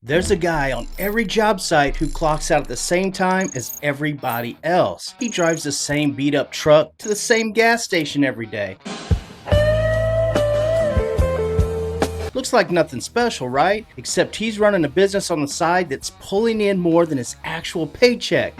There's a guy on every job site who clocks out at the same time as everybody else. He drives the same beat up truck to the same gas station every day. Looks like nothing special, right? Except he's running a business on the side that's pulling in more than his actual paycheck.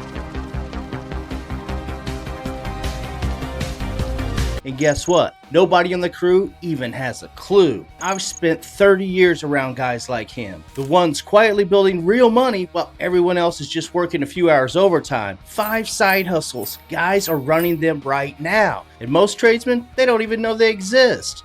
And guess what? Nobody on the crew even has a clue. I've spent 30 years around guys like him. The ones quietly building real money while everyone else is just working a few hours overtime. 5 side hustles. Guys are running them right now. And most tradesmen, they don't even know they exist.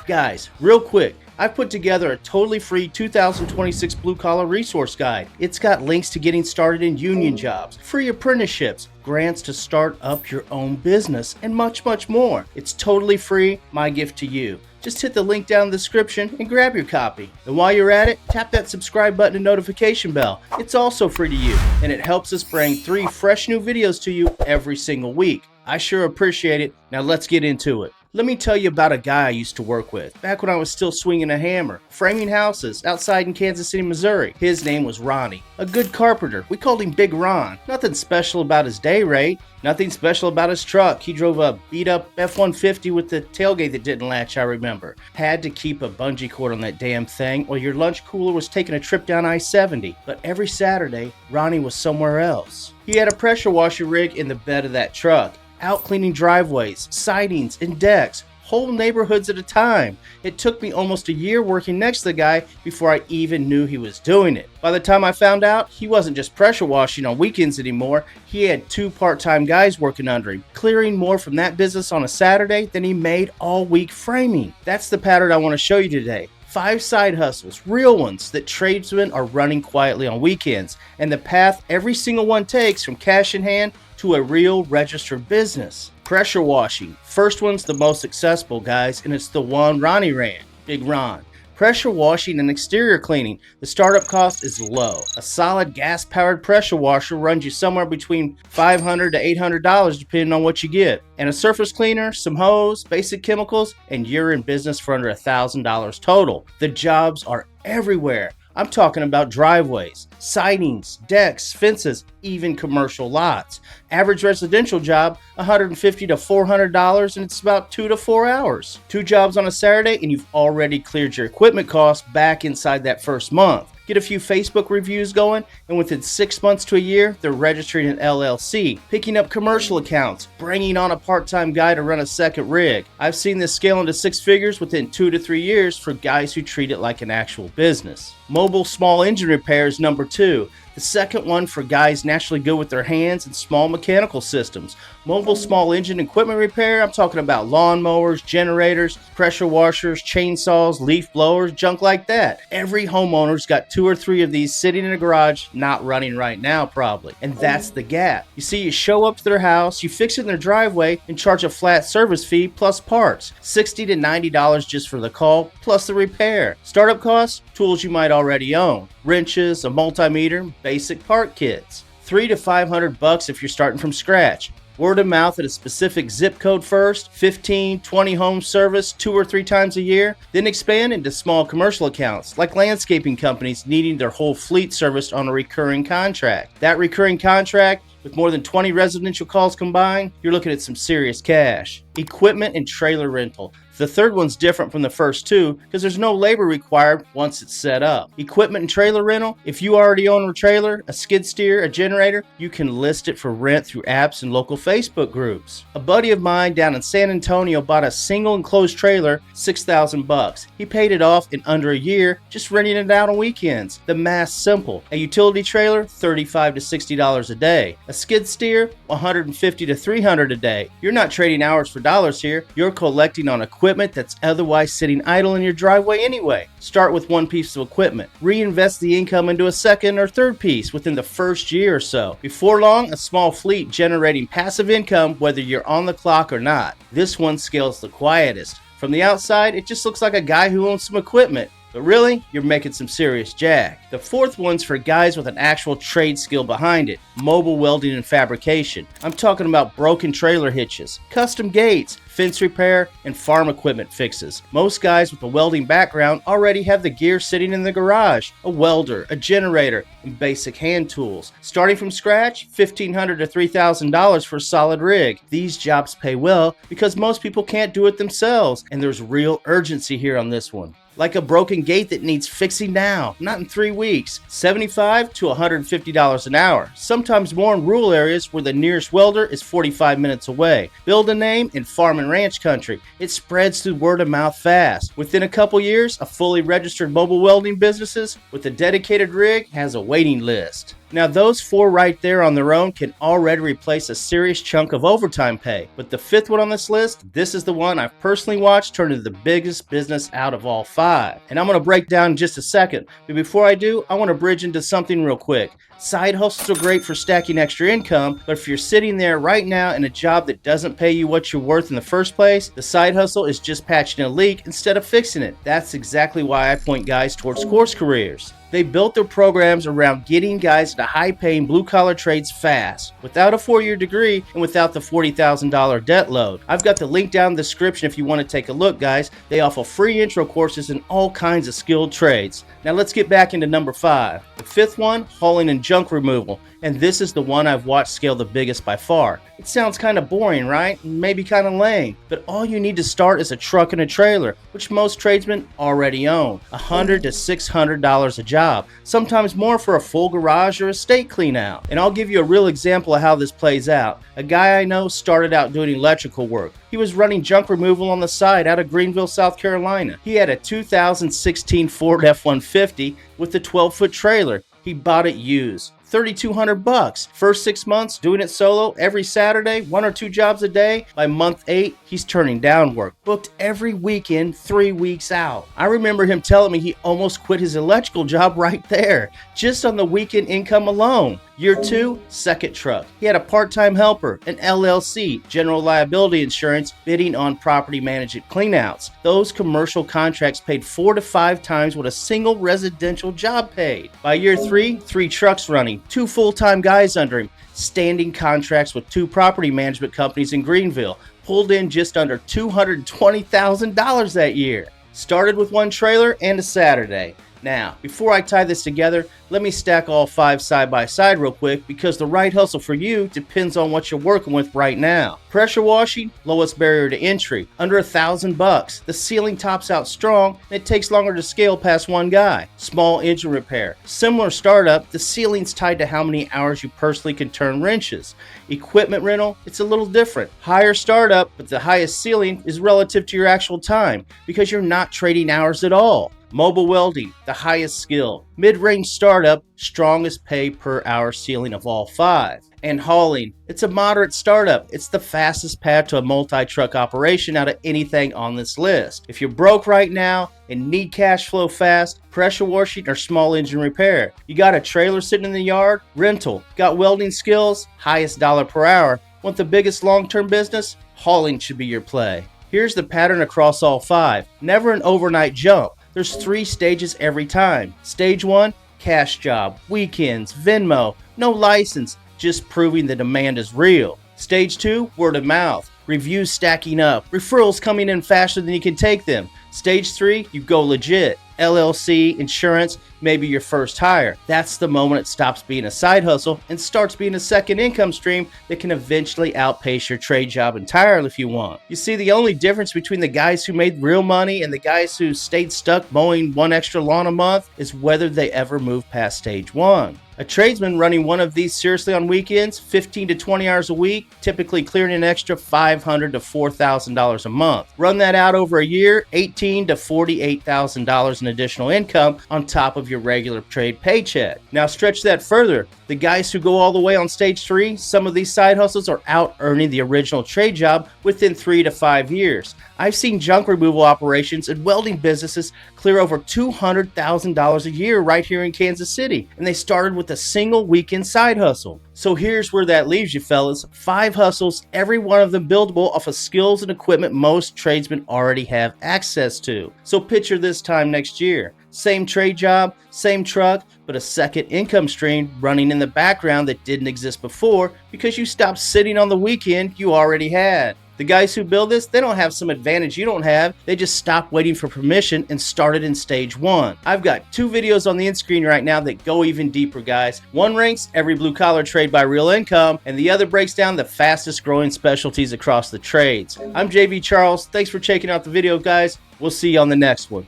Guys, real quick, I've put together a totally free 2026 Blue Collar Resource Guide. It's got links to getting started in union jobs, free apprenticeships, grants to start up your own business, and much, much more. It's totally free, my gift to you. Just hit the link down in the description and grab your copy. And while you're at it, tap that subscribe button and notification bell. It's also free to you, and it helps us bring 3 fresh new videos to you every single week. I sure appreciate it. Now let's get into it. Let me tell you about a guy I used to work with, back when I was still swinging a hammer, framing houses outside in Kansas City, Missouri. His name was Ronnie, a good carpenter. We called him Big Ron. Nothing special about his day rate, nothing special about his truck. He drove a beat-up F-150 with the tailgate that didn't latch, I remember. Had to keep a bungee cord on that damn thing, or your lunch cooler was taking a trip down I-70. But every Saturday, Ronnie was somewhere else. He had a pressure washer rig in the bed of that truck, out cleaning driveways, sidings, and decks, whole neighborhoods at a time. It took me almost a year working next to the guy before I even knew he was doing it. By the time I found out, he wasn't just pressure washing on weekends anymore. He had 2 part-time guys working under him, clearing more from that business on a Saturday than he made all week framing. That's the pattern I want to show you today. 5 side hustles, real ones, that tradesmen are running quietly on weekends, and the path every single one takes from cash in hand to a real registered business. Pressure washing. First one's the most successful, guys, and it's the one Ronnie ran. Big Ron. Pressure washing and exterior cleaning. The startup cost is low. A solid gas-powered pressure washer runs you somewhere between $500 to $800 depending on what you get. And a surface cleaner, some hose, basic chemicals, and you're in business for under $1,000 total. The jobs are everywhere. I'm talking about driveways, sidings, decks, fences, even commercial lots. Average residential job, $150 to $400, and it's about 2 to 4 hours. 2 jobs on a Saturday, and you've already cleared your equipment costs back inside that first month. Get a few Facebook reviews going, and within 6 months to a year, they're registering an LLC, picking up commercial accounts, bringing on a part-time guy to run a second rig. I've seen this scale into 6 figures within 2 to 3 years for guys who treat it like an actual business. Mobile small engine repair is number 2. The second one for guys naturally good with their hands and small mechanical systems. Mobile small engine equipment repair, I'm talking about lawnmowers, generators, pressure washers, chainsaws, leaf blowers, junk like that. Every homeowner's got 2 or 3 of these sitting in a garage, not running right now probably. And that's the gap. You see, you show up to their house, you fix it in their driveway, and charge a flat service fee plus parts. $60 to $90 just for the call, plus the repair. Startup costs, tools you might already own. Wrenches, a multimeter, basic part kits. $300 to $500 if you're starting from scratch. Word of mouth at a specific zip code first, 15, 20 home service 2 or 3 times a year, then expand into small commercial accounts like landscaping companies needing their whole fleet serviced on a recurring contract. That recurring contract, with more than 20 residential calls combined, you're looking at some serious cash. Equipment and trailer rental. The third one's different from the first 2 because there's no labor required once it's set up. Equipment and trailer rental, if you already own a trailer, a skid steer, a generator, you can list it for rent through apps and local Facebook groups. A buddy of mine down in San Antonio bought a single enclosed trailer, $6,000. He paid it off in under a year, just renting it out on weekends. The math's simple. A utility trailer, $35 to $60 a day. A skid steer, $150 to $300 a day. You're not trading hours for dollars here. You're collecting on equipment that's otherwise sitting idle in your driveway anyway. Start with 1 piece of equipment. Reinvest the income into a second or third piece within the first year or so. Before long, a small fleet generating passive income whether you're on the clock or not. This one scales the quietest. From the outside, it just looks like a guy who owns some equipment. But really, you're making some serious jack. The fourth one's for guys with an actual trade skill behind it, mobile welding and fabrication. I'm talking about broken trailer hitches, custom gates, fence repair, and farm equipment fixes. Most guys with a welding background already have the gear sitting in the garage, a welder, a generator, and basic hand tools. Starting from scratch, $1,500 to $3,000 for a solid rig. These jobs pay well because most people can't do it themselves, and there's real urgency here on this one. Like a broken gate that needs fixing now, not in 3 weeks. $75 to $150 an hour, sometimes more in rural areas where the nearest welder is 45 minutes away. Build a name in farm and ranch country. It spreads through word of mouth fast. Within a couple years, a fully registered mobile welding businesses with a dedicated rig has a waiting list. Now those 4 right there on their own can already replace a serious chunk of overtime pay. But the 5th one on this list, this is the one I've personally watched turn into the biggest business out of all 5. And I'm going to break down in just a second. But before I do, I want to bridge into something real quick. Side hustles are great for stacking extra income, but if you're sitting there right now in a job that doesn't pay you what you're worth in the first place, the side hustle is just patching a leak instead of fixing it. That's exactly why I point guys towards course careers. They built their programs around getting guys into high-paying blue-collar trades fast, without a 4-year degree and without the $40,000 debt load. I've got the link down in the description if you want to take a look, guys. They offer free intro courses in all kinds of skilled trades. Now let's get back into number 5. The 5th one, hauling and junk removal. And this is the one I've watched scale the biggest by far. It sounds kind of boring, right? Maybe kind of lame. But all you need to start is a truck and a trailer, which most tradesmen already own. $100 to $600 a job, sometimes more for a full garage or estate clean out. And I'll give you a real example of how this plays out. A guy I know started out doing electrical work. He was running junk removal on the side out of Greenville, South Carolina. He had a 2016 Ford F-150 with a 12-foot trailer. He bought it used. $3,200. First 6 months doing it solo every Saturday, 1 or 2 jobs a day. By month 8, he's turning down work. Booked every weekend, 3 weeks out. I remember him telling me he almost quit his electrical job right there, just on the weekend income alone. Year 2, second truck. He had a part-time helper, an LLC, general liability insurance, bidding on property management cleanouts. Those commercial contracts paid 4 to 5 times what a single residential job paid. By year 3, 3 trucks running, 2 full-time guys under him, standing contracts with 2 property management companies in Greenville. Pulled in just under $220,000 that year. Started with 1 trailer and a Saturday. Now, before I tie this together, let me stack all 5 side by side real quick because the right hustle for you depends on what you're working with right now. Pressure washing, lowest barrier to entry, under $1,000. The ceiling tops out strong and it takes longer to scale past 1 guy. Small engine repair, similar startup, the ceiling's tied to how many hours you personally can turn wrenches. Equipment rental, it's a little different. Higher startup, but the highest ceiling is relative to your actual time because you're not trading hours at all. Mobile welding, the highest skill. Mid-range startup, strongest pay per hour ceiling of all 5. And hauling, it's a moderate startup. It's the fastest path to a multi-truck operation out of anything on this list. If you're broke right now and need cash flow fast, pressure washing or small engine repair. You got a trailer sitting in the yard, rental. Got welding skills, highest dollar per hour. Want the biggest long-term business? Hauling should be your play. Here's the pattern across all 5. Never an overnight jump. There's 3 stages every time. Stage 1, cash job, weekends, Venmo, no license, just proving the demand is real. Stage 2, word of mouth, reviews stacking up, referrals coming in faster than you can take them. Stage 3, you go legit. LLC, insurance, maybe your first hire. That's the moment it stops being a side hustle and starts being a second income stream that can eventually outpace your trade job entirely if you want. You see, the only difference between the guys who made real money and the guys who stayed stuck mowing 1 extra lawn a month is whether they ever move past stage 1. A tradesman running one of these seriously on weekends, 15 to 20 hours a week, typically clearing an extra $500 to $4,000 a month. Run that out over a year, $18,000 to $48,000 in additional income on top of your regular trade paycheck. Now stretch that further. The guys who go all the way on stage 3, some of these side hustles are out earning the original trade job within 3 to 5 years. I've seen junk removal operations and welding businesses clear over $200,000 a year right here in Kansas City, and they started with a single weekend side hustle. So here's where that leaves you, fellas. 5 hustles, every one of them buildable off of skills and equipment most tradesmen already have access to. So picture this time next year. Same trade job, same truck, but a second income stream running in the background that didn't exist before because you stopped sitting on the weekend you already had. The guys who build this, they don't have some advantage you don't have. They just stopped waiting for permission and started in stage 1. I've got 2 videos on the end screen right now that go even deeper, guys. One ranks every blue collar trade by real income, and the other breaks down the fastest growing specialties across the trades. I'm JV Charles. Thanks for checking out the video, guys. We'll see you on the next one.